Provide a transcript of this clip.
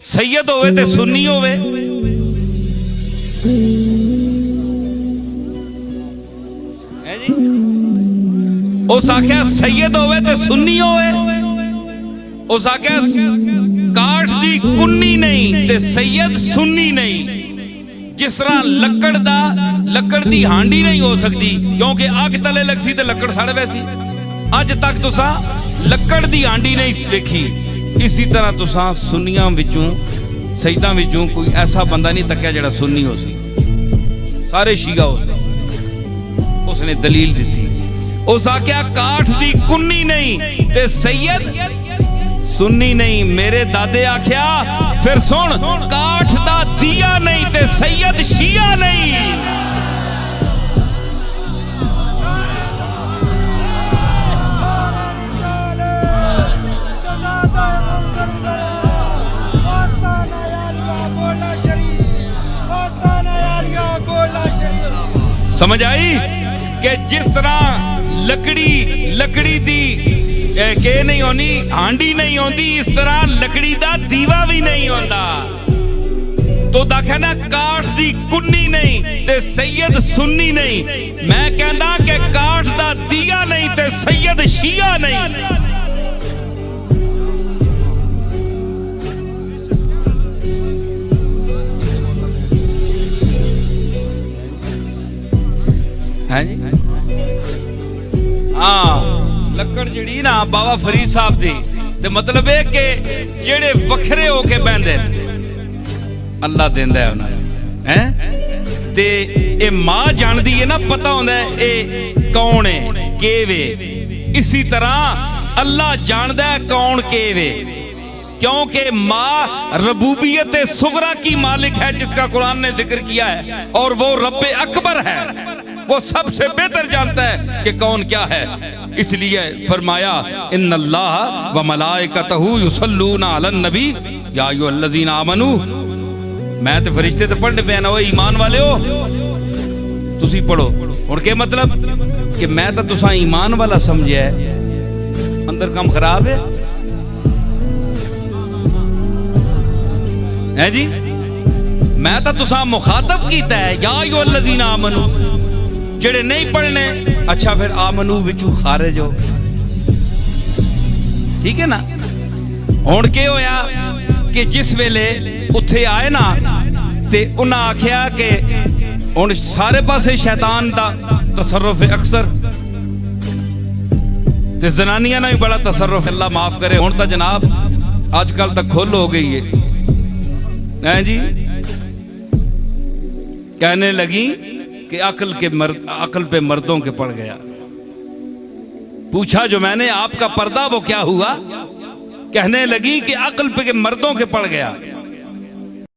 सैयद होवे ते सुन्नी होवे। है जी, उस आख्या सैयद होवे ते सुन्नी होवे। उस आख्या काठ दी कुन्नी नहीं ते सैयद सुन्नी नहीं। जिस तरह लकड़ दी हांडी नहीं हो सकती क्योंकि अग तले लगसी ते लकड़ सड़ वैसी। अज तक तुसा लकड़ दी हांडी नहीं देखी। इसी तरह तुसा सुन्नियां विचों सैयदां विचों कोई ऐसा बंदा नहीं तकिया जिहड़ा सुन्नी हो सी, सारे शिया हो सी। उसने दलील दी, उस आख्या काठ दी कुन्नी नहीं ते सैयद सुन्नी नहीं। मेरे दादे आख्या फिर सुन, काठ दा दिया नहीं ते सैयद शिया नहीं। समझ आई कि जिस तरह लकड़ी दी के नहीं होनी, हांडी नहीं होती, इस तरह लकड़ी दा दीवा भी नहीं होता। तो देखा ना, काठ दी कुन्नी नहीं ते सैयद सुन्नी नहीं। मैं कहना कि काठ दा दिया नहीं ते सैयद शिया नहीं। हाँ, लकड़ जड़ी ना बाबा फरीद साहब दी ते मतलब है कि जेड़े वखरे होके बहंदे अल्लाह देंदा है उन्हें, हैं ते ए मां जानदी है ना, पता होंदा है ए कौन है केवे। इसी तरह अल्लाह जानदा है कौन केवे, क्योंकि माँ रबूबियत सुगरा की मालिक है जिसका कुरान ने जिक्र किया है, और वो रब्बे अकबर है, वो सबसे बेहतर जानता है कि कौन क्या है। इसलिए फरमाया इन्नल्लाह व मलाइकतहू युसल्लूना अलन नबी या अय्युहल्लज़ीना आमनू। मैं तो फरिश्ते तो पढ़ने पे ना, वो ईमान वाले हो तुसी पढ़ो। और क्या मतलब कि मैं तो तुसा ईमान वाला समझे, अंदर काम खराब है जी। मैं तो तुसा मुखातब कीता है या अय्युहल्लज़ीना आमनू। जेड़े नहीं पढ़ने, अच्छा फिर आमनू विचू खारिज हो, ठीक है ना। हुण के होया कि जिस वेले उत्थे आए ना ते उन्हें आख्या कि हुण सारे पासे शैतान दा तसर्रुफ है अक्सर, ते जनानियां ने भी बड़ा तसर्रुफ, अल्लाह माफ करे। हुण तो जनाब आजकल तक खुल हो गई है जी। कहने लगी कि अक्ल पे मर्दों के पड़ गया। पूछा जो मैंने आपका पर्दा वो क्या हुआ, कहने लगी कि अक्ल पे मर्दों के पड़ गया।